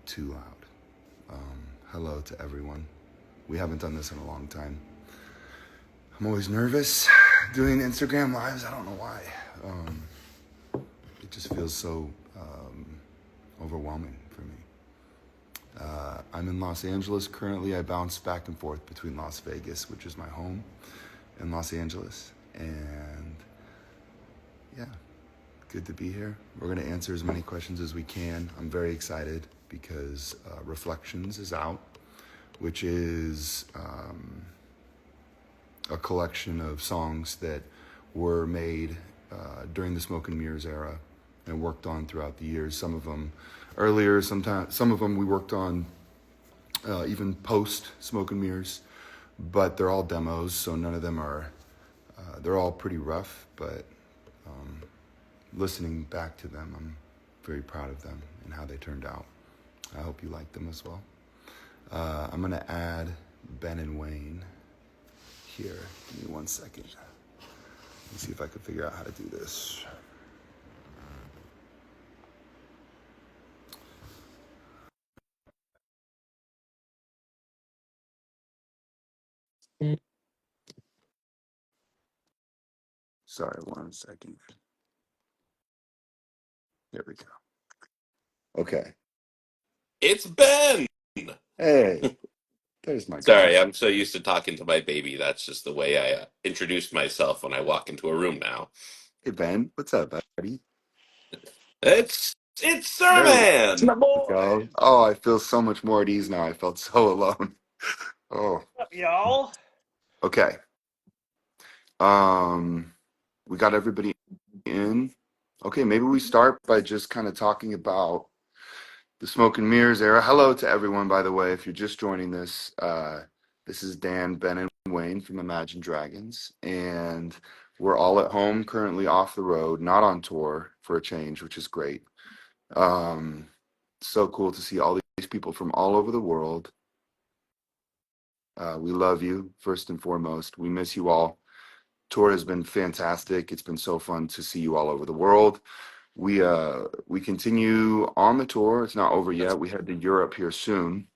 too loud. Hello to everyone. We haven't done this in a long time. I'm always nervous doing Instagram lives. I don't know why. Um, it just feels so overwhelming for me. I'm in Los Angeles currently. I bounce back and forth between Las Vegas, which is my home, and Los Angeles. And yeah, good to be here. We're going to answer as many questions as we can. I'm very excited because Reflections is out, which is a collection of songs that were made during the Smoke and Mirrors era and worked on throughout the years. Some of them earlier, sometimes some of them we worked on even post Smoke and Mirrors, but they're all demos, so none of them are. They're all pretty rough, but listening back to them, I'm very proud of them and how they turned out. I hope you like them as well. I'm gonna add Ben and Wayne here. Give me 1 second. Let's see if I can figure out how to do this. Sorry, 1 second. There we go. Okay. It's Ben! Hey, there's my Sorry, guy. I'm so used to talking to my baby. That's just the way I introduce myself when I walk into a room now. Hey, Ben. What's up, buddy? It's There we It's my Serman! go. boy. Oh, I feel so much more at ease now. I felt so alone. Oh, What's up, y'all? okay. We got everybody in. Okay, maybe we start by just kind of talking about the Smoke and Mirrors era. Hello to everyone, by the way. If you're just joining this, this is Dan, Ben, and Wayne from Imagine Dragons, and we're all at home currently off the road, not on tour for a change, which is great. So cool to see all these people from all over the world. We love you first and foremost. We miss you all. Tour has been fantastic. It's been so fun to see you all over the world. We continue on the tour. It's not over yet. We head to Europe here soon.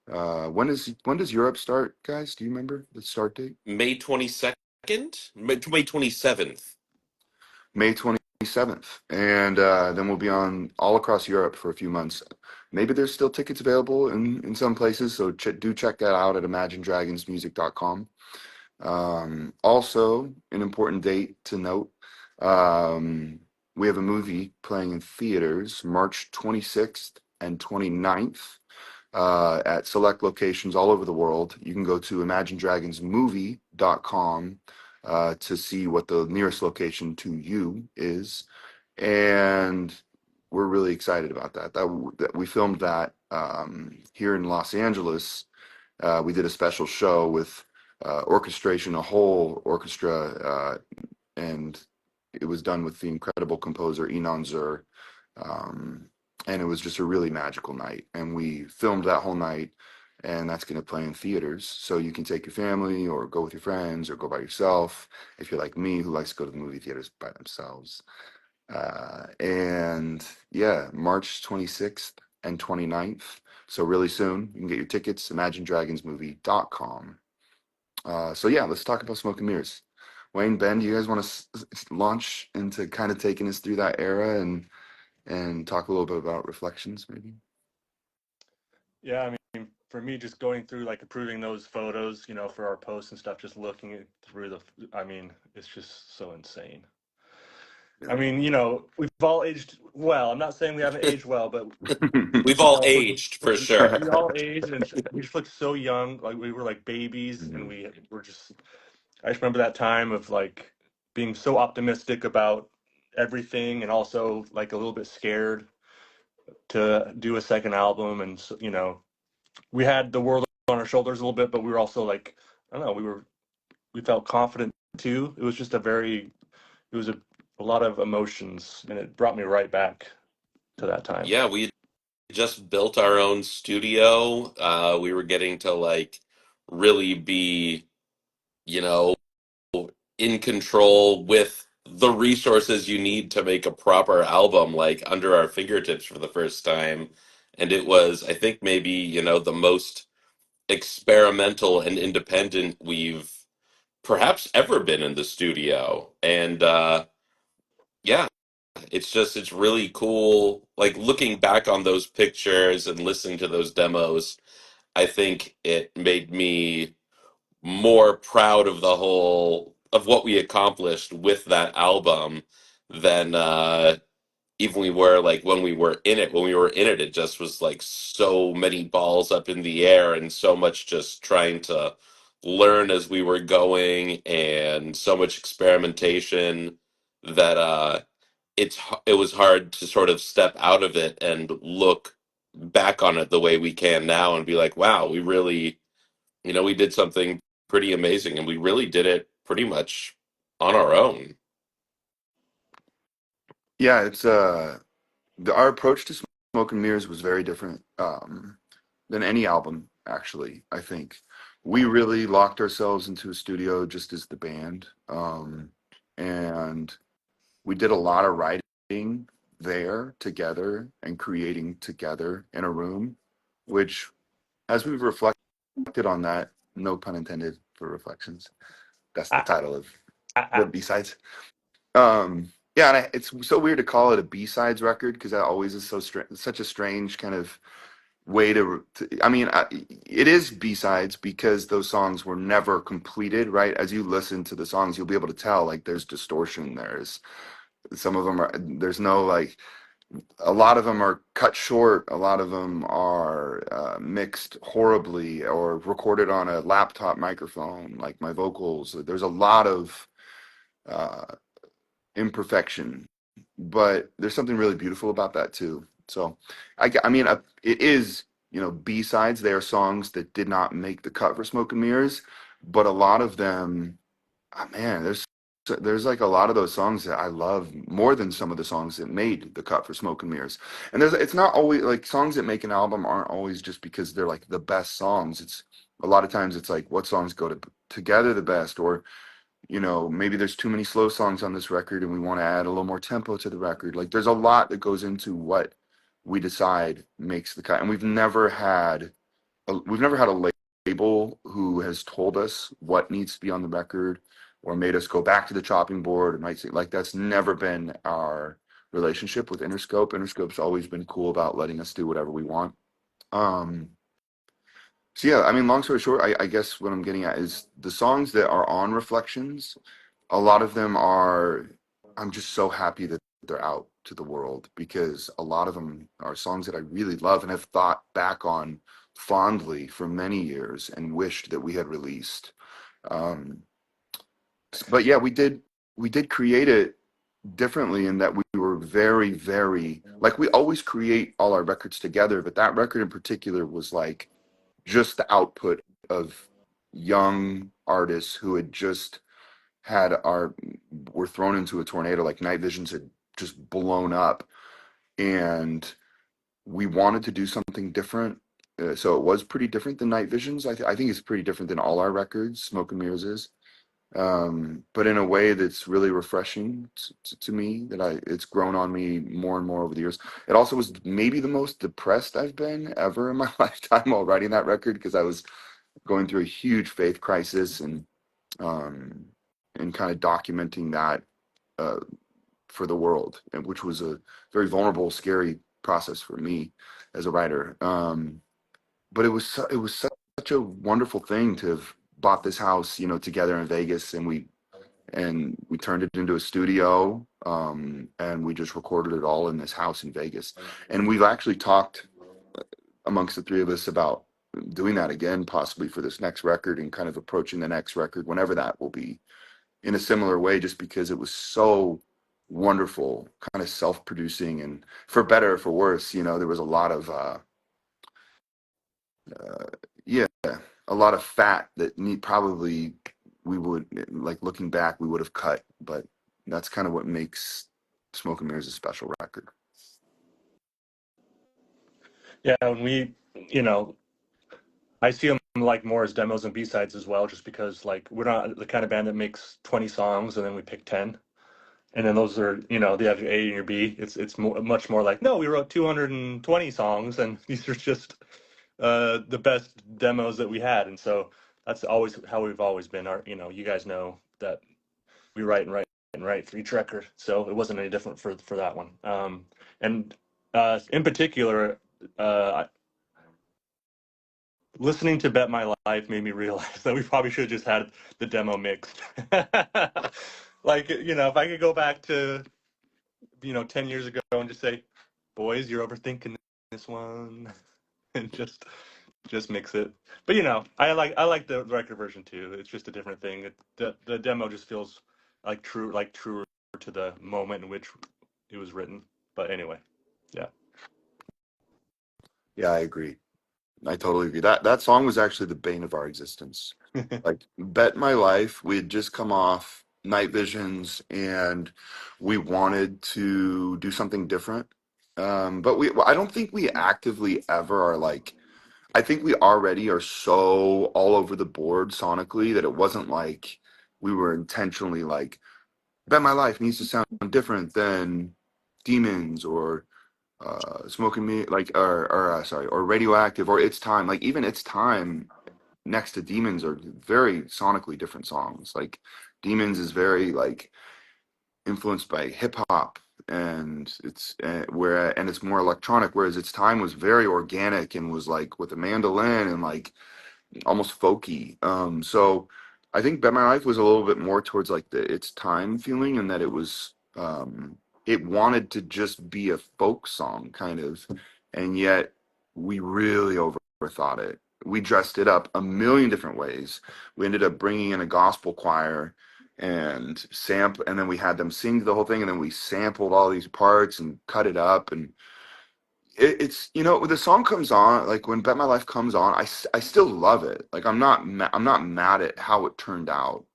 When does Europe start, guys? Do you remember the start date? May 22nd? May 27th. May 27th. And then we'll be on all across Europe for a few months. Maybe there's still tickets available in some places, so do check that out at imaginedragonsmusic.com. Also, an important date to note, we have a movie playing in theaters March 26th and 29th at select locations all over the world. You can go to imaginedragonsmovie.com to see what the nearest location to you is. And we're really excited about that. That we filmed that here in Los Angeles. We did a special show with orchestration, a whole orchestra, and it was done with the incredible composer Inon Zur. And it was just a really magical night. And we filmed that whole night, and that's going to play in theaters. So you can take your family or go with your friends or go by yourself if you're like me who likes to go to the movie theaters by themselves. And yeah, March 26th and 29th. So really soon, you can get your tickets, imaginedragonsmovie.com. So yeah, let's talk about Smoke and Mirrors. Wayne, Ben, do you guys want to launch into kind of taking us through that era and talk a little bit about Reflections, maybe? Yeah, I mean, for me, just going through like approving those photos, you know, for our posts and stuff, just looking through I mean, it's just so insane. I Yeah. mean, you know, we've all aged well. I'm not saying we haven't aged well, but We've you all know, aged for we sure. all aged, and we just looked so young, like we were like babies, and Mhm. we were just. I just remember that time of like being so optimistic about everything, and also like a little bit scared to do a second album, and you know, we had the world on our shoulders a little bit, but we were also like, I don't know, we felt confident too. It was just it was a lot of emotions, and it brought me right back to that time. Yeah, we just built our own studio. We were getting to like really be, you know, in control with the resources you need to make a proper album like under our fingertips for the first time. and it was, I think, maybe, the most experimental and independent we've perhaps ever been in the studio. And yeah, it's really cool. Like looking back on those pictures and listening to those demos, I think it made me more proud of the whole of what we accomplished with that album than even we were like when we were in it. When we were in it, it just was like so many balls up in the air and so much just trying to learn as we were going and so much experimentation that it was hard to sort of step out of it and look back on it the way we can now and be like, wow, we really, we did something pretty amazing, and we really did it pretty much on our own. Yeah, it's our approach to Smoke and Mirrors was very different than any album, actually. I think we really locked ourselves into a studio just as the band, and we did a lot of writing there together and creating together in a room, which, as we've reflected on that, no pun intended for reflections. That's the I, title of I, the I, B sides. Yeah, and it's so weird to call it a B sides record because that always is such a strange kind of way I mean, it is B sides because those songs were never completed, right? As you listen to the songs, you'll be able to tell like there's distortion. There's some of them are there's no like a lot of them are cut short. A lot of them are mixed horribly or recorded on a laptop microphone, like my vocals. There's a lot of uh, imperfection, but there's something really beautiful about that too. So, I mean, it is, B sides. They are songs that did not make the cut for Smoke and Mirrors, but a lot of them, man, there's like a lot of those songs that I love more than some of the songs that made the cut for Smoke and Mirrors. And it's not always like songs that make an album aren't always just because they're like the best songs. It's a lot of times it's like what songs go together the best, or maybe there's too many slow songs on this record and we want to add a little more tempo to the record. Like there's a lot that goes into what we decide makes the cut. And we've never had a label who has told us what needs to be on the record or made us go back to the chopping board and might say like that's never been our relationship with Interscope. Interscope's always been cool about letting us do whatever we want. Um so yeah, I mean, long story short, I guess what I'm getting at is the songs that are on Reflections, a lot of them are, I'm just so happy that they're out to the world because a lot of them are songs that I really love and have thought back on fondly for many years and wished that we had released. Um, but yeah, we did create it differently in that we were very, very, like we always create all our records together, but that record in particular was like just the output of young artists who had just had our were thrown into a tornado. Like Night Visions had just blown up, and we wanted to do something different. So it was pretty different than Night Visions. I think it's pretty different than all our records. Smoke and Mirrors is, but in a way that's really refreshing to me. It's grown on me more and more over the years. It also was maybe the most depressed I've been ever in my lifetime while writing that record because I was going through a huge faith crisis um, and kind of documenting that uh, for the world, and which was a very vulnerable, scary process for me as a writer. But it was such a wonderful thing to have bought this house, together in Vegas, and we turned it into a studio, and we just recorded it all in this house in Vegas. And we've actually talked amongst the three of us about doing that again, possibly for this next record and kind of approaching the next record, whenever that will be, in a similar way, just because it was so wonderful, kind of self-producing, and for better or for worse, there was a lot of uh, yeah, a lot of fat that probably we would, like looking back, we would have cut, but that's kind of what makes Smoke and Mirrors a special record. yeah, when you know, I see them like more as demos and B-sides as well, just because like we're not the kind of band that makes 20 songs and then we pick 10. and then those are, you have your A and your B. It's much more like, no, we wrote 220 songs, and these are just the best demos that we had. And so that's always how we've always been. You guys know that we write and write and write for each record, so it wasn't any different for that one. And in particular, uh, listening to Bet My Life made me realize that we probably should have just had the demo mixed. Like, if I could go back to, 10 years ago and just say, boys, you're overthinking this one, and just mix it. But I like the record version too. It's just a different thing. The demo just feels truer to the moment in which it was written. But anyway, yeah. Yeah, I agree. I totally agree. That song was actually the bane of our existence. Like Bet My Life, we had just come off Night Visions and we wanted to do something different. But I don't think we actively ever are like, I think we already are so all over the board sonically that it wasn't like we were intentionally like, Bet My Life needs to sound different than Demons or Smoking Me, like, sorry, or Radioactive or It's Time. Like, even It's Time next to Demons are very sonically different songs. Like, Demons is very, like, influenced by hip hop and it's more electronic, whereas It's Time was very organic and was like with a mandolin and like almost folky. So I think Bet My Life was a little bit more towards like the It's Time feeling, and that it wanted to just be a folk song kind of, and yet we really overthought it. We dressed it up a million different ways. We ended up bringing in a gospel choir and then we had them sing the whole thing, and then we sampled all these parts and cut it up, and it's when the song comes on, like when Bet My Life comes on, I still love it. Like I'm not mad at how it turned out.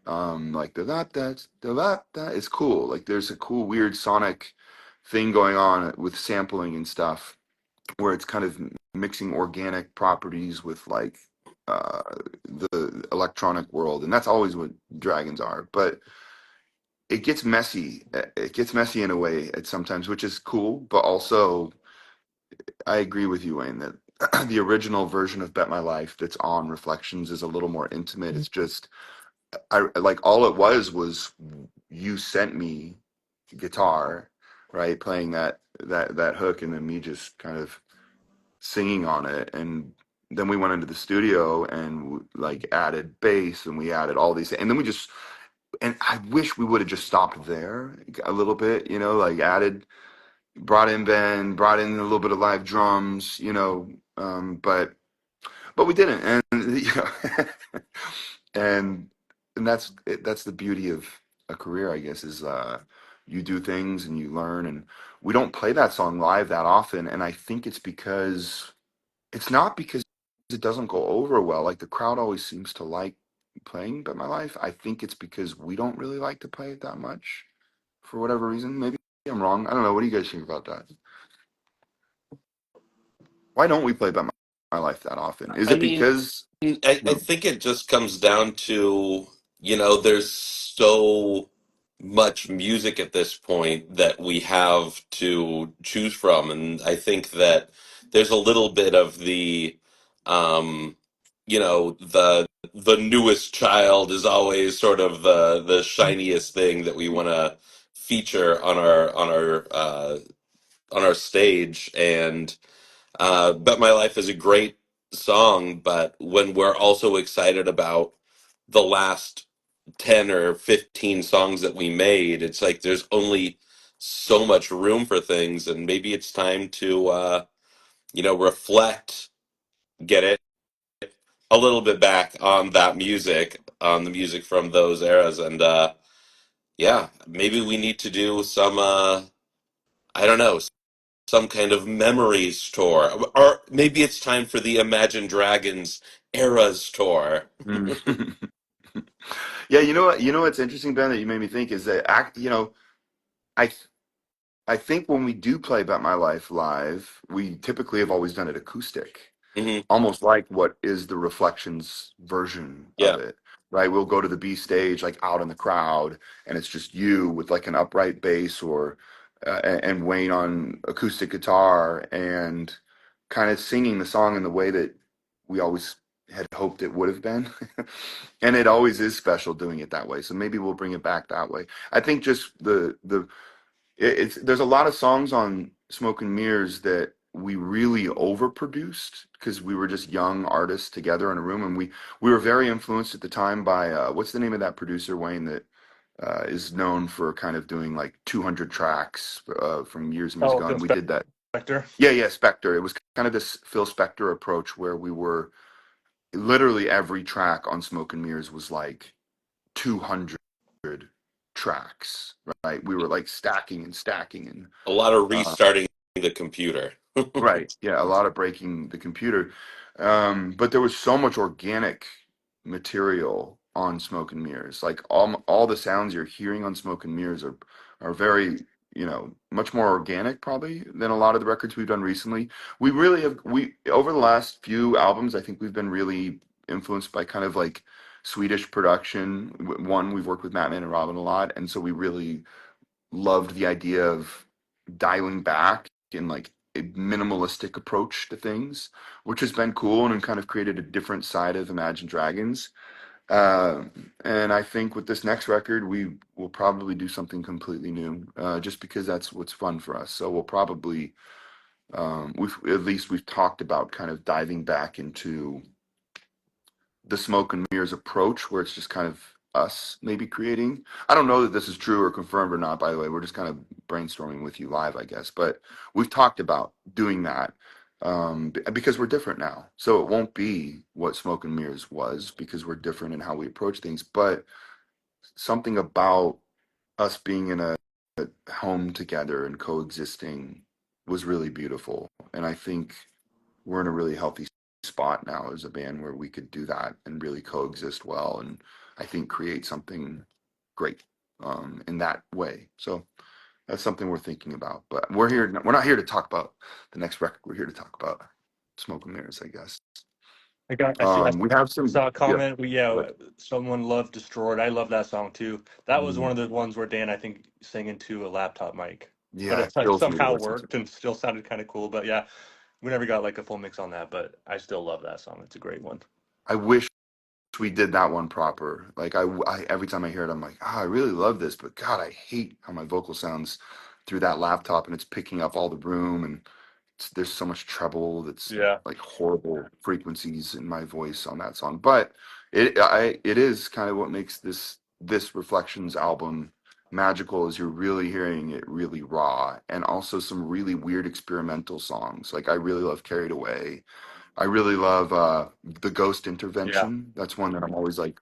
Like the that is cool. Like there's a cool weird sonic thing going on with sampling and stuff where it's kind of mixing organic properties with like uh the electronic world, and that's always what dragons are. But it gets messy. It gets messy in a way at sometimes, which is cool, but also I agree with you, Wayne, that the original version of Bet My Life that's on Reflections is a little more intimate. It's just I like all it was you sent me guitar, right, playing that hook, and then me just kind of singing on it, and then we went into the studio and like added bass and we added all these, and then we just and I wish we would have just stopped there a little bit, like added brought in Ben, brought in a little bit of live drums, but we didn't, and and and that's the beauty of a career, I guess, is you do things and you learn, and we don't play that song live that often, and I think it's not because it doesn't go over well. Like the crowd always seems to like playing "Bet My Life." I think it's because we don't really like to play it that much for whatever reason. Maybe I'm wrong. I don't know. What do you guys think about that? Why don't we play My Life that often? Is I it mean, because I think it just comes down to, there's so much music at this point that we have to choose from. And I think that there's a little bit of um, the newest child is always sort of the shiniest thing that we want to feature on our stage. And Bet My Life is a great song, but when we're also excited about the last 10 or 15 songs that we made, it's like there's only so much room for things, and maybe it's time to, reflect, get it a little bit back on that music, on the music from those eras. And yeah, maybe we need to do some, I don't know, some kind of memories tour, or maybe it's time for the Imagine Dragons eras tour. Mm. Yeah, what's interesting, Ben, that you made me think is that I I think when we do play "Bet My Life" live, we typically have always done it acoustic, Hmm. almost like what is the Reflections version of Yeah. it. right? We'll go to the B stage, like out in the crowd, and it's just you with like an upright bass or and Wayne on acoustic guitar and kind of singing the song in the way that we always had hoped it would have been. And it always is special doing it that way. So maybe we'll bring it back that way. I think just it's there's a lot of songs on Smoke and Mirrors that we really overproduced because we were just young artists together in a room, and we were very influenced at the time by what's the name of that producer, Wayne, that is known for kind of doing like 200 tracks from years and years Oh, ago, Phil and we did that. Spector. Yeah, Spectre. It was kind of this Phil Spector approach where we were literally every track on Smoke and Mirrors was like 200 tracks, right? We were like stacking and stacking and A lot of uh, restarting the computer. right. Yeah, a lot of breaking the computer. But there was so much organic material on Smoke and Mirrors. Like all the sounds you're hearing on Smoke and Mirrors are very, much more organic probably than a lot of the records we've done recently. We really have we over the last few albums, I think we've been really influenced by kind of like Swedish production. One, we've worked with Matt Man and Robin a lot, and so we really loved the idea of dialing back in like a minimalistic approach to things, which has been cool and kind of created a different side of Imagine Dragons. And I think with this next record, we will probably do something completely new, just because that's what's fun for us. So we'll probably, we've talked about kind of diving back into the Smoke and Mirrors approach, where it's just kind of us maybe creating. I don't know that this is true or confirmed or not, by the way. We're just kind of brainstorming with you live, I guess. But we've talked about doing that because we're different now. So it won't be what Smoke and Mirrors was because we're different in how we approach things. But something about us being in a home together and coexisting was really beautiful. And I think we're in a really healthy spot now as a band where we could do that and really coexist well and I think create something great in that way. So that's something we're thinking about. But we're not here to talk about the next record. We're here to talk about Smoke and Mirrors, I guess. I We have some saw a yeah, comment. but Someone loved Destroyed. I love that song too. That was one mm, of the ones where Dan, I think, sang into a laptop mic, but yeah, it it like kills me to somehow listen to. worked and still sounded kind of cool. But yeah, we never got like a full mix on that, but I still love that song. It's a great one. I wish we did that one proper. Like every time I hear it, I'm like, I really love this, but God, I hate how my vocal sounds through that laptop, and it's picking up all the room, and there's so much treble that's Yeah. like horrible frequencies in my voice on that song. But it is kind of what makes this Reflections album magical is you're really hearing it really raw and also some really weird experimental songs. Like I really love Carried Away. I really love the Ghost Yeah. Intervention. That's one that I'm always like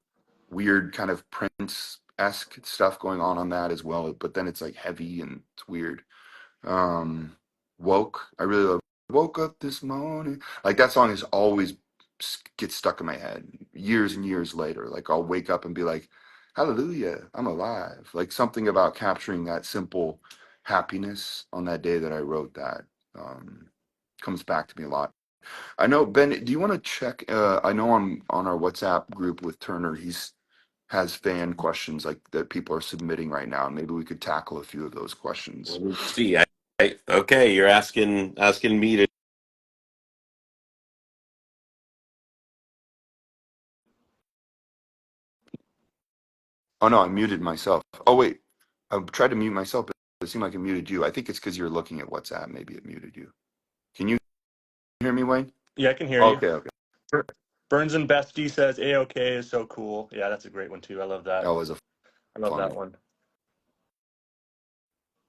weird kind of Prince-esque stuff going on that as well. But then it's like heavy and it's weird. Um, Woke. I really love Woke Up This Morning. Like that song is always gets stuck in my head years and years later. Like I'll wake up and be like, Hallelujah, I'm alive. Like something about capturing that simple happiness on that day that I wrote that comes back to me a lot. I know, Ben, do you want to check? I know on our WhatsApp group with Turner, he's has fan questions like that people are submitting right now. Maybe we could tackle a few of those questions. Let me see. Okay, you're asking me to. Oh no, I muted myself. Oh wait, I tried to mute myself, but it seemed like it muted you. I think it's because you're looking at WhatsApp. Maybe it muted you. Can you hear me, Wayne? Yeah, I can hear you. Okay, okay. Burns and Bestie says A-OK is so cool. Yeah, that's a great one too. I love that. That was a I love fun that one. one.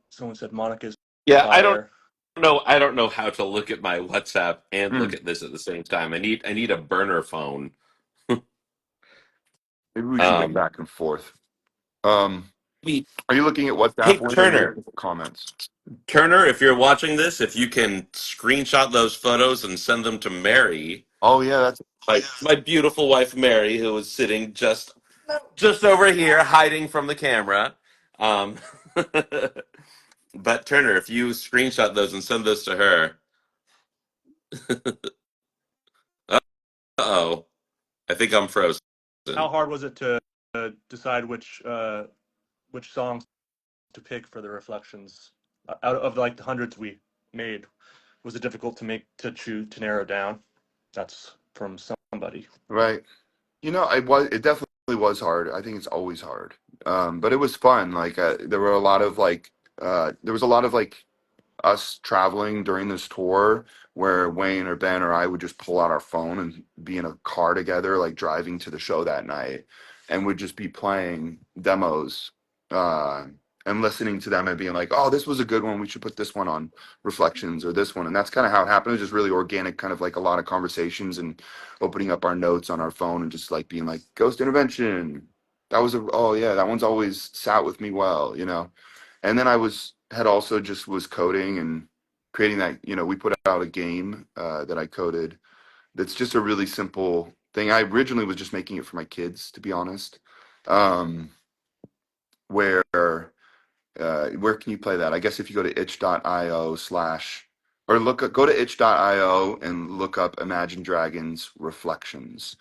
Someone said Monica's Yeah, fire. I don't know how to look at my WhatsApp and look Mm, at this at the same time. I need a burner phone. maybe we should get Um, back and forth. Um, hey, are you looking at WhatsApp, hey, Wayne, or are you Turner, looking at comments? Turner, if you're watching this, if you can screenshot those photos and send them to Mary, Oh yeah, that's my beautiful wife Mary, who is sitting just over here, hiding from the camera. Um, but Turner, if you screenshot those and send those to her, uh oh, I think I'm frozen. How hard was it to decide which songs to pick for the reflections out of like the hundreds we made? Was it difficult to choose to narrow down? That's from somebody. Right. It definitely was hard. I think it's always hard. But it was fun. Like there were a lot of like there was a lot of like us traveling during this tour where Wayne or Ben or I would just pull out our phone and be in a car together, like driving to the show that night, and would just be playing demos uh, and listening to them and being like, "Oh, this was a good one. We should put this one on Reflections or this one." And that's kind of how it happened. It was just really organic, kind of like a lot of conversations and opening up our notes on our phone and just like being like, "Ghost Intervention." Oh yeah, that one's always sat with me well. And then had also just was coding and creating that, we put out a game that I coded that's just a really simple thing. I originally was just making it for my kids, to be honest. Um, where where can you play that? I guess if you go to itch.io slash or go to itch.io and look up Imagine Dragons Reflections,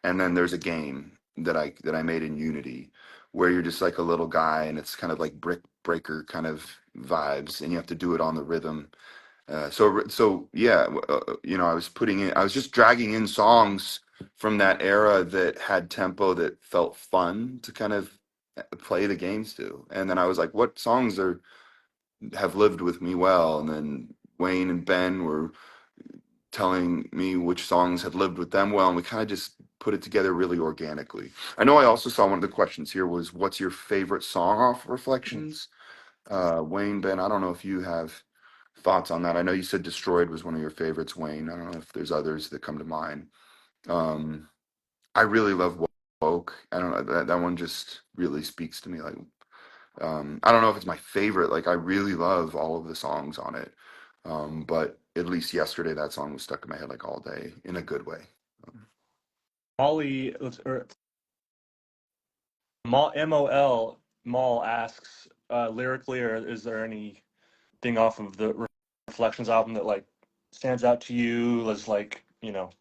and then there's a game that I made in Unity where you're just like a little guy and it's kind of like brick breaker kind of vibes and you have to do it on the rhythm. So yeah, I was just dragging in songs from that era that had tempo that felt fun to kind of play the games to. And then I was like, what songs have lived with me well? And then Wayne and Ben were telling me which songs had lived with them well, and we kind of just put it together really organically. I know I also saw one of the questions here was, what's your favorite song off Reflections? Wayne, Ben, I don't know if you have thoughts on that. I know you said Destroyed was one of your favorites, Wayne. I don't know if there's others that come to mind. Um, I really love Woke. I don't know, that one just really speaks to me. Like, I don't know if it's my favorite. Like, I really love all of the songs on it. But at least yesterday, that song was stuck in my head like all day in a good way. Molly, MOL Mall asks lyrically, or is there anything off of the Reflections album that like stands out to you as like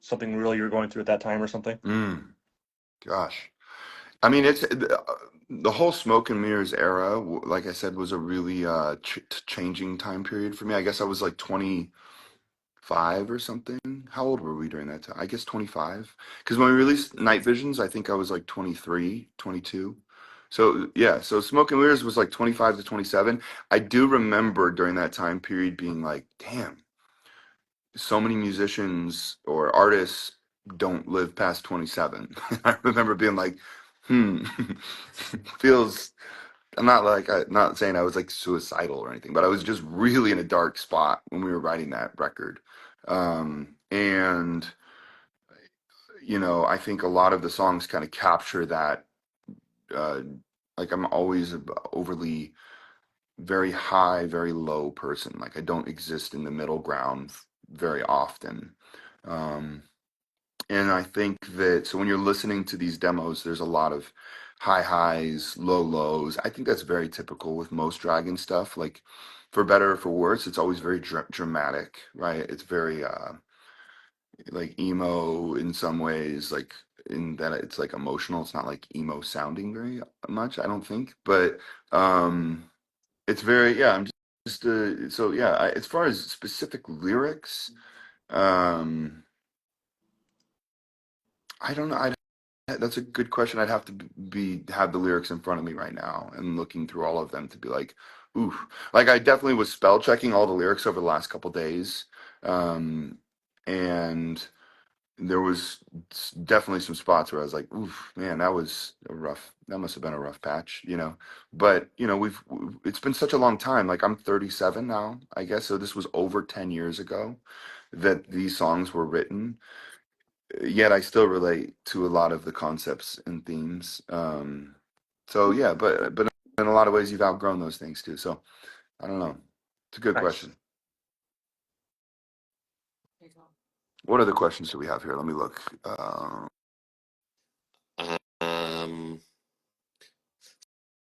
something really you're going through at that time or something? Gosh. I mean, it's the whole Smoke and Mirrors era, like I said, was a really changing time period for me. I guess I was like 25 or something. How old were we during that time? I guess 25. Because when we released Night Visions, I think I was like 23, 22. So yeah, so Smoke and Mirrors was like 25 to 27. I do remember during that time period being like, damn, so many musicians or artists don't live past 27. I remember being like, feels, not saying I was like suicidal or anything, but I was just really in a dark spot when we were writing that record. And I think a lot of the songs kind of capture that. Uh, like I'm always a overly very high, very low person. Like I don't exist in the middle ground very often. Um, and I think that so when you're listening to these demos, there's a lot of high highs, low lows. I think that's very typical with most Dragon stuff. Like for better or for worse, it's always very dramatic, right? It's very like emo in some ways, like in that it's like emotional. It's not like emo sounding very much, I don't think. But it's very yeah. I'm just so yeah. As far as specific lyrics, um, I don't know. That's a good question. I'd have to have the lyrics in front of me right now and looking through all of them to be like, ooh, like I definitely was spell checking all the lyrics over the last couple days, and there was definitely some spots where I was like, oof, man, that must have been a rough patch. But it's been such a long time. Like I'm 37 now, I guess. So this was over 10 years ago that these songs were written, yet I still relate to a lot of the concepts and themes. So yeah, but in a lot of ways you've outgrown those things too. So I don't know. It's a good Nice. question. What other questions do we have here? Let me look. Um,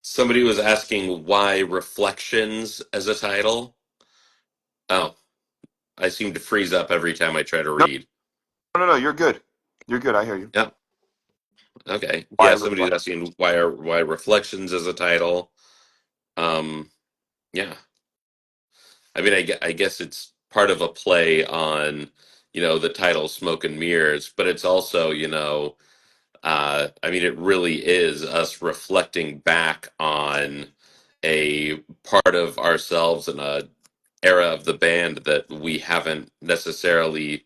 Somebody was asking why Reflections as a title. Oh, I seem to freeze up every time I try to No, read. no, no, you're good. You're good. I hear you. Yep. Okay. Why Yeah, somebody's reflect? asking why Reflections as a title. Um, yeah. I mean, I guess it's part of a play on, the title Smoke and Mirrors, but it's also, I mean, it really is us reflecting back on a part of ourselves and a era of the band that we haven't necessarily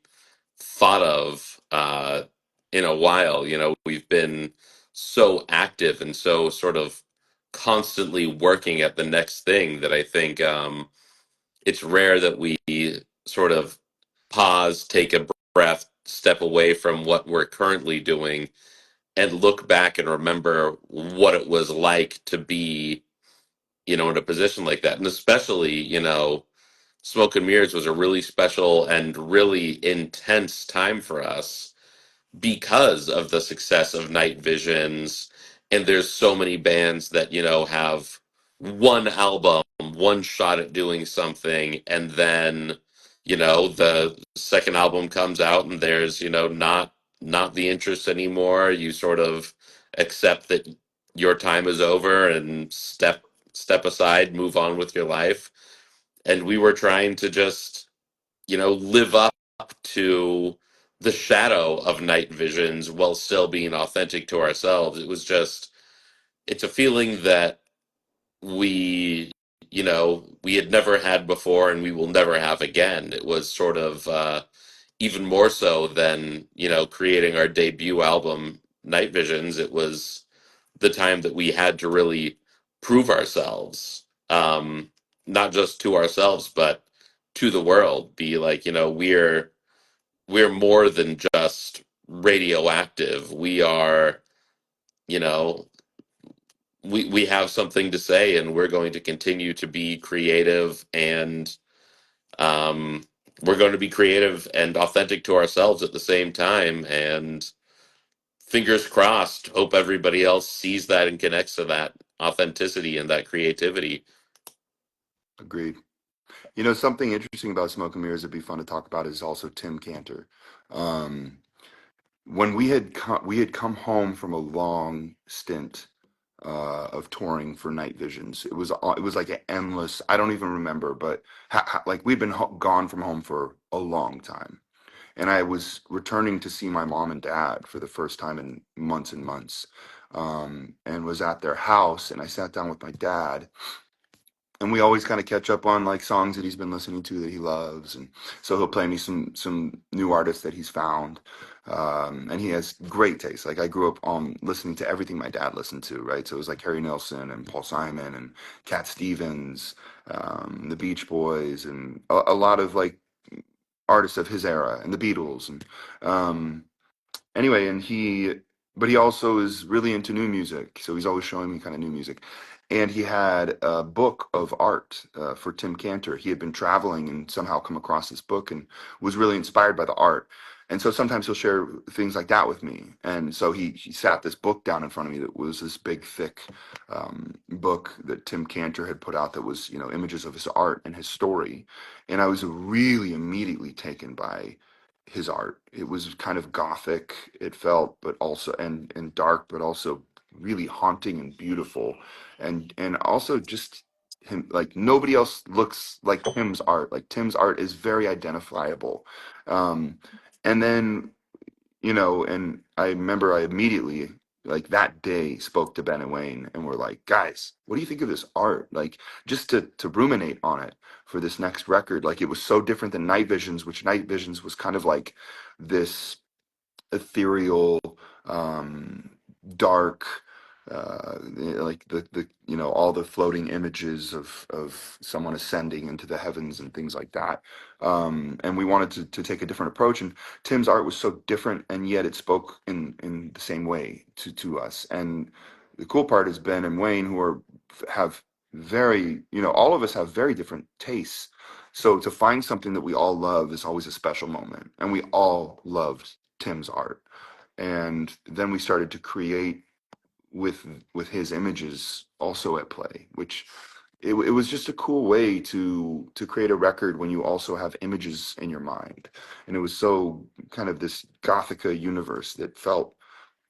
thought of in a while. We've been so active and so sort of constantly working at the next thing that I think it's rare that we sort of pause, take a breath, step away from what we're currently doing, and look back and remember what it was like to be, in a position like that. And especially, Smoke and Mirrors was a really special and really intense time for us because of the success of Night Visions. And there's so many bands that, have one album, one shot at doing something, and then, the second album comes out and there's, not the interest anymore. You sort of accept that your time is over and step aside, move on with your life. And we were trying to just, live up to the shadow of Night Visions while still being authentic to ourselves. It's a feeling that we, we had never had before and we will never have again. It was sort of even more so than, creating our debut album, Night Visions. It was the time that we had to really prove ourselves, not just to ourselves, but to the world. Be like, we're more than just radioactive. We are, you know, we have something to say, and we're going to continue to be creative, and um, we're going to be creative and authentic to ourselves at the same time. And fingers crossed, hope everybody else sees that and connects to that authenticity and that creativity. Agreed. Something interesting about Smoke and Mirrors that'd be fun to talk about is also Tim Cantor. Um, when we had come home from a long stint of touring for Night Visions. It was like an endless. I don't even remember, but like we'd been gone from home for a long time, and I was returning to see my mom and dad for the first time in months and months, and was at their house, and I sat down with my dad, and we always kind of catch up on like songs that he's been listening to that he loves, and so he'll play me some new artists that he's found, and he has great taste. Like I grew up listening to everything my dad listened to, right? So it was like Harry Nilsson and Paul Simon and Cat Stevens, the Beach Boys, and a lot of like artists of his era, and the Beatles, and um, anyway, but he also is really into new music, so he's always showing me kind of new music. And he had a book of art for Tim Cantor. He had been traveling and somehow come across this book and was really inspired by the art. And so sometimes he'll share things like that with me. And so he sat this book down in front of me that was this big, thick book that Tim Cantor had put out that was, images of his art and his story. And I was really immediately taken by his art. It was kind of gothic, it felt, but also and dark, but also really haunting and beautiful, and also just him, like nobody else looks like Tim's art. Like Tim's art is very identifiable. Um, and then and I remember I immediately, like that day, spoke to Ben and Wayne, and we're like, guys, what do you think of this art? Like, just to ruminate on it for this next record. Like, it was so different than Night Visions, which Night Visions was kind of like this ethereal, um, dark, like the all the floating images of someone ascending into the heavens and things like that. And we wanted to take a different approach. And Tim's art was so different, and yet it spoke in the same way to us. And the cool part is Ben and Wayne, who have very, all of us have very different tastes. So to find something that we all love is always a special moment. And we all loved Tim's art. And then we started to create with his images also at play, which it was just a cool way to create a record when you also have images in your mind. And it was so kind of this Gothica universe that felt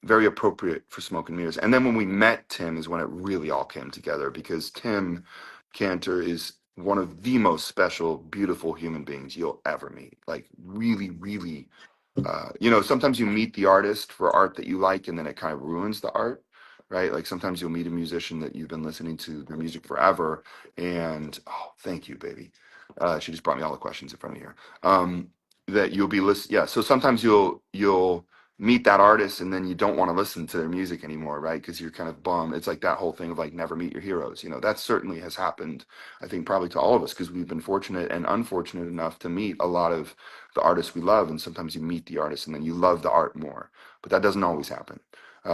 very appropriate for Smoke and Mirrors. And then when we met Tim is when it really all came together, because Tim Cantor is one of the most special, beautiful human beings you'll ever meet. Like really, really, sometimes you meet the artist for art that you like, and then it kind of ruins the art, right? Like sometimes you'll meet a musician that you've been listening to their music forever, and oh, thank you, baby. She just brought me all the questions in front of here. That you'll be listening. Yeah, so sometimes you'll meet that artist, and then you don't want to listen to their music anymore, right? Because you're kind of bummed. It's like that whole thing of like never meet your heroes. That certainly has happened, I think, probably to all of us, because we've been fortunate and unfortunate enough to meet a lot of the artists we love, and sometimes you meet the artist and then you love the art more, but that doesn't always happen.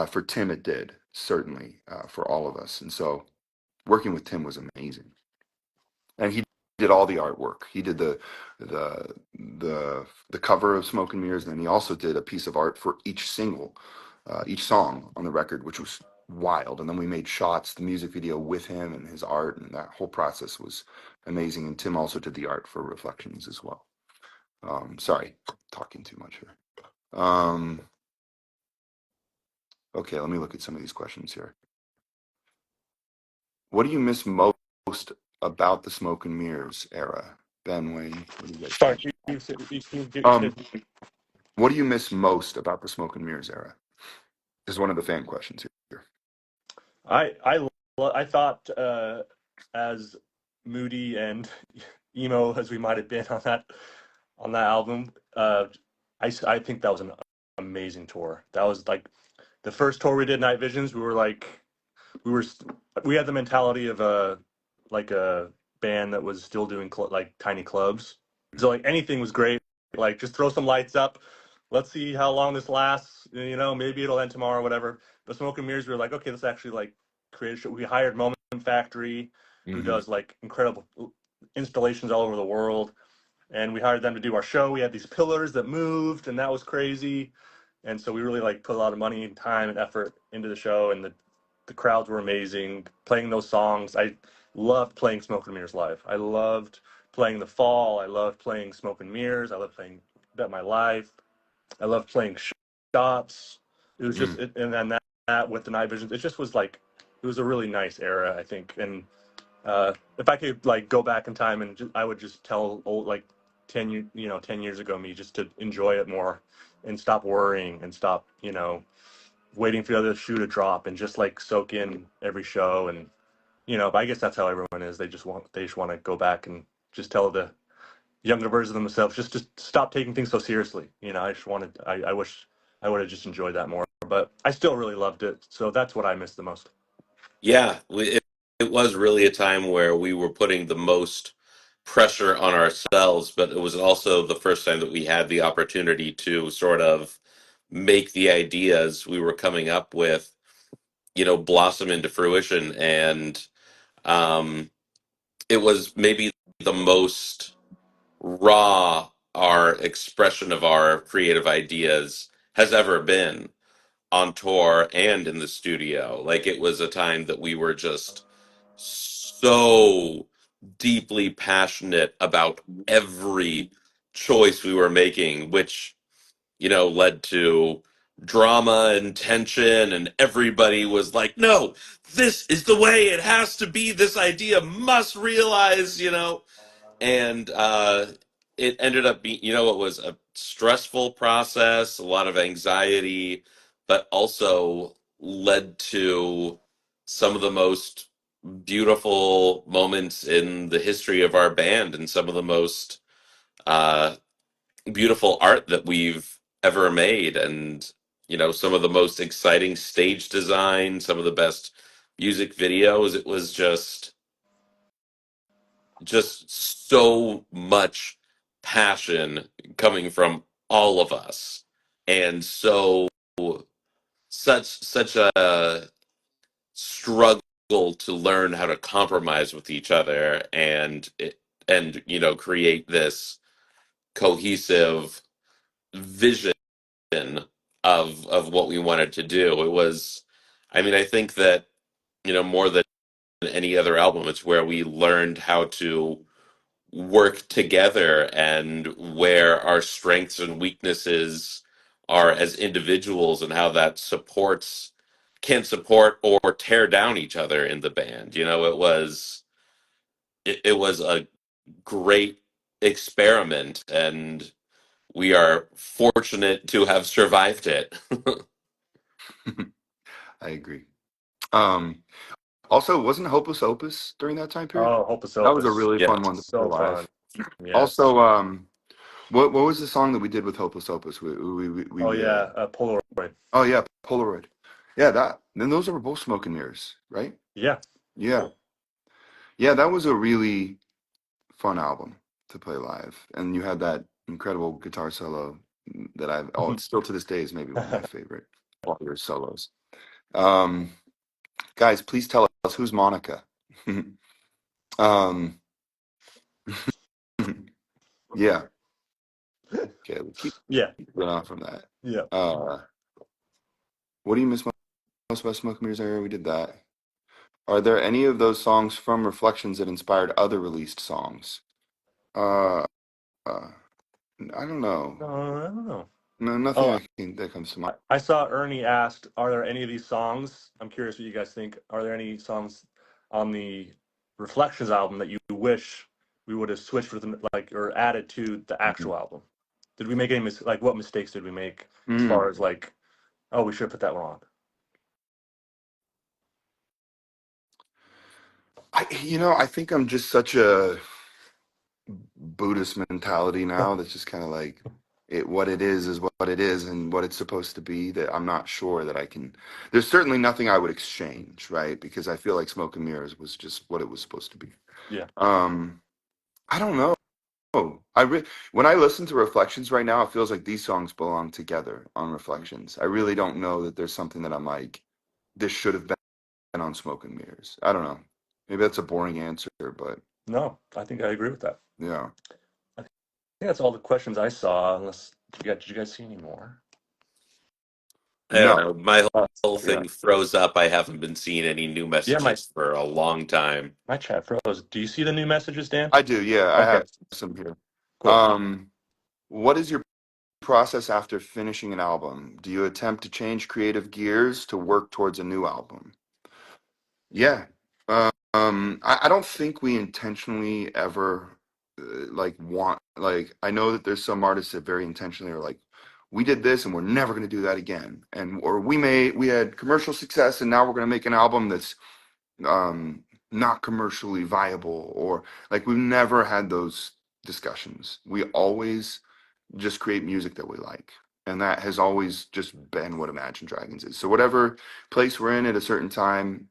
For Tim it did, certainly, for all of us, and so working with Tim was amazing. And he did all the artwork. He did the the cover of Smoke and Mirrors, and then he also did a piece of art for each single, each song on the record, which was wild. And then we made shots, the music video with him and his art, and that whole process was amazing. And Tim also did the art for Reflections as well. Sorry, talking too much here. Okay, let me look at some of these questions here. What do you miss most about the Smoke and Mirrors era? Ben, Wayne, what do you guys Sorry, think? you Um, what do you miss most about the Smoke and Mirrors era? Is one of the fan questions here. I thought as moody and emo as we might have been on that album, I think that was an amazing tour. That was like the first tour we did, Night Visions. We were we had the mentality of a band that was still doing like tiny clubs. So like anything was great. Like just throw some lights up. Let's see how long this lasts. Maybe it'll end tomorrow, whatever. But Smoke and Mirrors, we were like, okay, let's actually like create a show. We hired Moment Factory, who Mm-hmm. does like incredible installations all over the world, and we hired them to do our show. We had these pillars that moved, and that was crazy. And so we really like put a lot of money and time and effort into the show, and the crowds were amazing. Playing those songs, I loved playing Smoke and Mirrors live. I loved playing The Fall. I loved playing Smoke and Mirrors. I loved playing Bet My Life. I loved playing Shots. It was just, and then that with the Night Visions, it just was like, it was a really nice era, I think. And if I could like go back in time and I would just tell old like 10 years ago me just to enjoy it more and stop worrying and stop waiting for the other shoe to drop and just like soak in every show. And but I guess that's how everyone is. They just want to go back and just tell the younger versions of themselves just stop taking things so seriously. I wish I would have just enjoyed that more, but I still really loved it. So that's what I miss the most. Yeah, it was really a time where we were putting the most pressure on ourselves, but it was also the first time that we had the opportunity to sort of make the ideas we were coming up with, blossom into fruition. And um, it was maybe the most raw our expression of our creative ideas has ever been on tour and in the studio. Like it was a time that we were just so deeply passionate about every choice we were making, which, led to drama and tension, and everybody was like, no, this is the way it has to be. This idea must realize, and it ended up being, it was a stressful process, a lot of anxiety, but also led to some of the most beautiful moments in the history of our band and some of the most uh, beautiful art that we've ever made, and some of the most exciting stage design, some of the best music videos. It was just so much passion coming from all of us, and such a struggle to learn how to compromise with each other and create this cohesive vision of what we wanted to do. It was, I mean, I think that more than any other album, it's where we learned how to work together and where our strengths and weaknesses are as individuals and how that supports can support or tear down each other in the band. You know, it was a great experiment, and we are fortunate to have survived it. I agree. Um, Also, wasn't Hopeless Opus during that time period? Oh, Hopeless That was a Opus. really Yeah. fun one to play So fun. live. Yeah. Also, what was the song that we did with Hopeless Opus? Oh yeah, Polaroid. Oh yeah, Polaroid. Yeah, that. Then those were both Smoke and Mirrors, right? Yeah. Yeah, yeah, that was a really fun album to play live, and you had that incredible guitar solo that it's still to this day is maybe one of my favorite Warriors solos. Um, Guys, please tell us who's Monica. um, yeah. Okay, we'll keep Yeah. going on from that. Yeah. What do you miss most about Smoke and Mirrors era? We did that. Are there any of those songs from Reflections that inspired other released songs? Uh, uh I don't know. No, I don't know. No, nothing Oh, that comes to mind. I saw Ernie asked, "Are there any of these songs?" I'm curious what you guys think. Are there any songs on the Reflections album that you wish we would have switched with them, like, or added to the Mhm. actual album? Did we make any like what mistakes did we make as Mm. far as like, oh, we should have put that one on? I think I'm just such a Buddhist mentality now that's just kind of like what it is what it is and what it's supposed to be, that I'm not sure that I can. There's certainly nothing I would exchange, right? Because I feel like Smoke and Mirrors was just what it was supposed to be. Yeah. I don't know. When I listen to Reflections right now, it feels like these songs belong together on Reflections. I really don't know that there's something that I'm like, this should have been on Smoke and Mirrors. I don't know. Maybe that's a boring answer, but No, I think I agree with that. yeah. I think that's all the questions I saw. Unless did you guys see any more? I don't No. know. My whole Yeah. thing froze up. I haven't been seeing any new Yeah, messages for a long time. my chat froze. Do you see the new messages, Dan? I do. Yeah, I Okay, have some here. cool. What is your process after finishing an album? Do you attempt to change creative gears to work towards a new album? Yeah. I don't think we intentionally ever I know that there's some artists that very intentionally are like, we did this and we're never going to do that again. Or we had commercial success and now we're going to make an album that's not commercially viable, or like we've never had those discussions. We always just create music that we like. And that has always just been what Imagine Dragons is. So whatever place we're in at a certain time,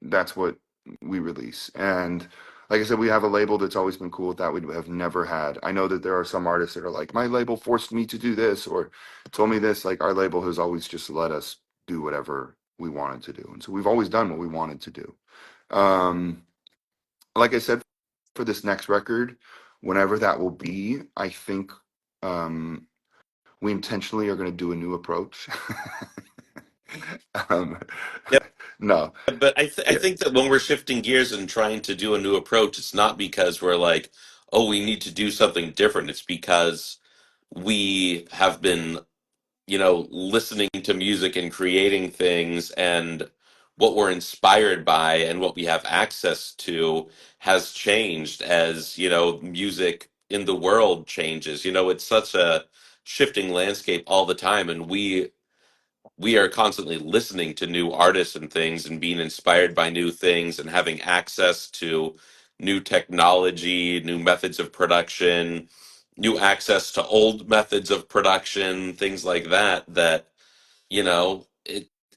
that's what we release. And like I said, we have a label that's always been cool with that. We have never had. I know that there are some artists that are like, my label forced me to do this or told me this. Like our label has always just let us do whatever we wanted to do. And so we've always done what we wanted to do. Um, like I said, for this next record, whenever that will be, I think um, we intentionally are going to do a new approach. um, Yep. no, But I yeah. think that when we're shifting gears and trying to do a new approach, it's not because we're like, oh, we need to do something different. It's because we have been, listening to music and creating things, and what we're inspired by and what we have access to has changed as, music in the world changes. It's such a shifting landscape all the time, and we are constantly listening to new artists and things and being inspired by new things and having access to new technology, new methods of production, new access to old methods of production, things like that,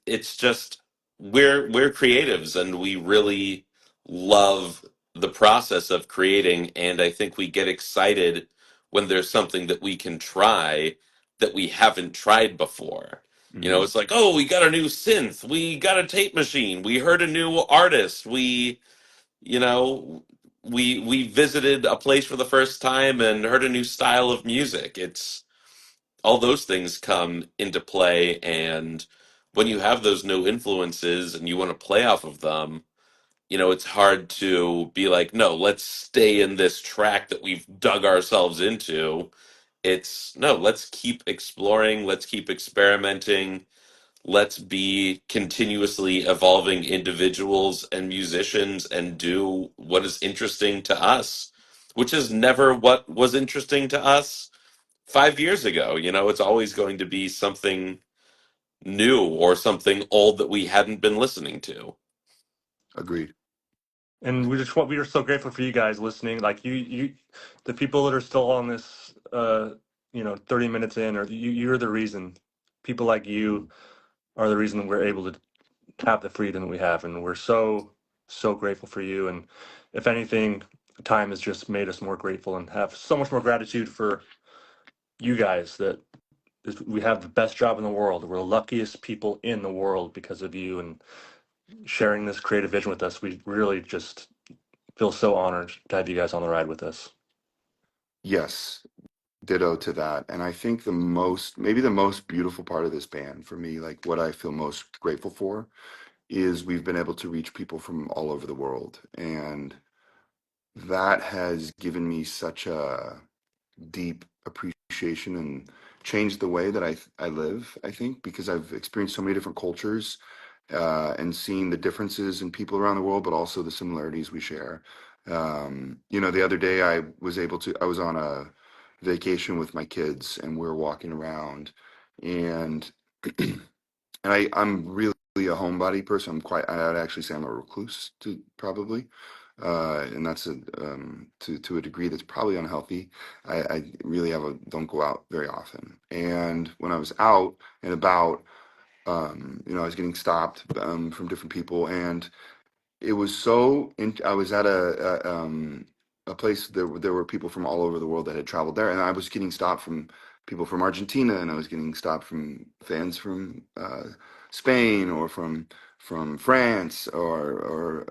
it's just we're creatives and we really love the process of creating, and I think we get excited when there's something that we can try that we haven't tried before. Mhm. It's like, oh, we got a new synth, we got a tape machine, we heard a new artist, you know we visited a place for the first time and heard a new style of music. It's all those things come into play, and when you have those new influences and you want to play off of them, it's hard to be like, no, let's stay in this track that we've dug ourselves into It's no, let's keep exploring, let's keep experimenting, let's be continuously evolving individuals and musicians and do what is interesting to us, which is never what was interesting to us 5 years ago. You know, it's always going to be something new or something old that we hadn't been listening to. Agreed. And we are so grateful for you guys listening. Like the people that are still on this, 30 minutes in, or you're the reason. People like you are the reason we're able to have the freedom that we have, and we're so grateful for you. And if anything, time has just made us more grateful and have so much more gratitude for you guys. That we have the best job in the world. We're the luckiest people in the world because of you and sharing this creative vision with us. We really just feel so honored to have you guys on the ride with us. Yes, ditto to that. And I think maybe the most beautiful part of this band for me, like what I feel most grateful for, is we've been able to reach people from all over the world. And that has given me such a deep appreciation and changed the way that I live, I think, because I've experienced so many different cultures and seen the differences in people around the world, but also the similarities we share. The other day I was on a vacation with my kids and we were walking around and I'm really a homebody person. I'd actually say I'm a recluse to probably, and that's to a degree that's probably unhealthy. I really don't go out very often. And when I was out and about, I was getting stopped from different people, and it was I was at a place there were people from all over the world that had traveled there, and I was getting stopped from people from Argentina, and I was getting stopped from fans from Spain or from France, or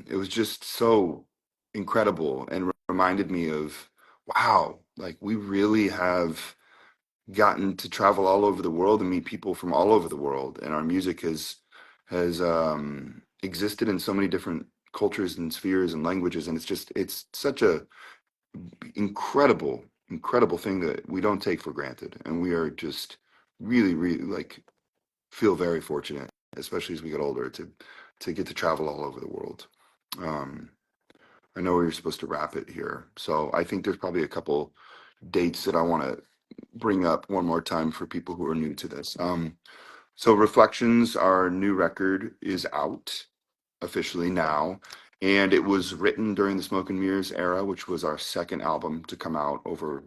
it was just so incredible and reminded me of wow, like we really have gotten to travel all over the world and meet people from all over the world, and our music has existed in so many different cultures and spheres and languages, and it's such a incredible thing that we don't take for granted, and we are just really like feel very fortunate, especially as we get older, to get to travel all over the world. um I know we are supposed to wrap it here, so I think there's probably a couple dates that I want to bring up one more time for people who are new to this. So Reflections, our new record, is out officially now, and it was written during the Smoke and Mirrors era, which was our second album to come out over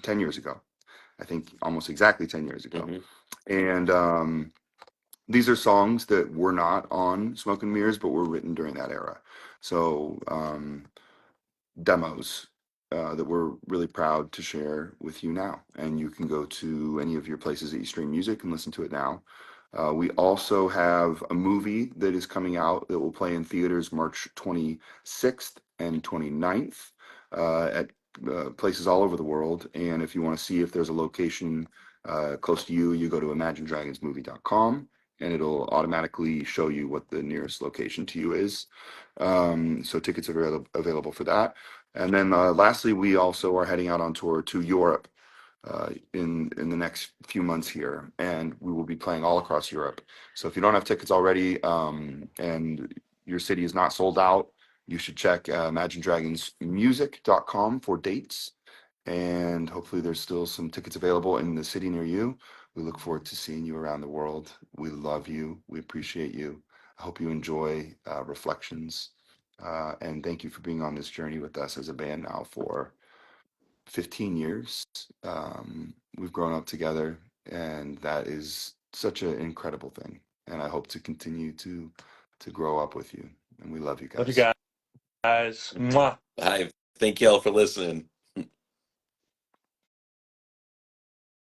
10 years ago. I think almost exactly 10 years ago. Hmm. And these are songs that were not on Smoke and Mirrors, but were written during that era. So demos that we're really proud to share with you now. And you can go to any of your places that you stream music and listen to it now. We also have a movie that is coming out that will play in theaters March 26th and 29th at places all over the world. And if you want to see if there's a location close to you, you go to imaginedragonsmovie.com and it'll automatically show you what the nearest location to you is. So tickets are available for that. And then lastly, we also are heading out on tour to Europe in the next few months here, and we will be playing all across Europe. So if you don't have tickets already and your city is not sold out, you should check imaginedragonsmusic.com for dates. And hopefully there's still some tickets available in the city near you. We look forward to seeing you around the world. We love you. We appreciate you. I hope you enjoy Reflections. And thank you for being on this journey with us as a band now for 15 years. We've grown up together, and that is such an incredible thing. And I hope to continue to grow up with you. And we love you Love you guys. guys. Mwah. Hi, thank you all for listening.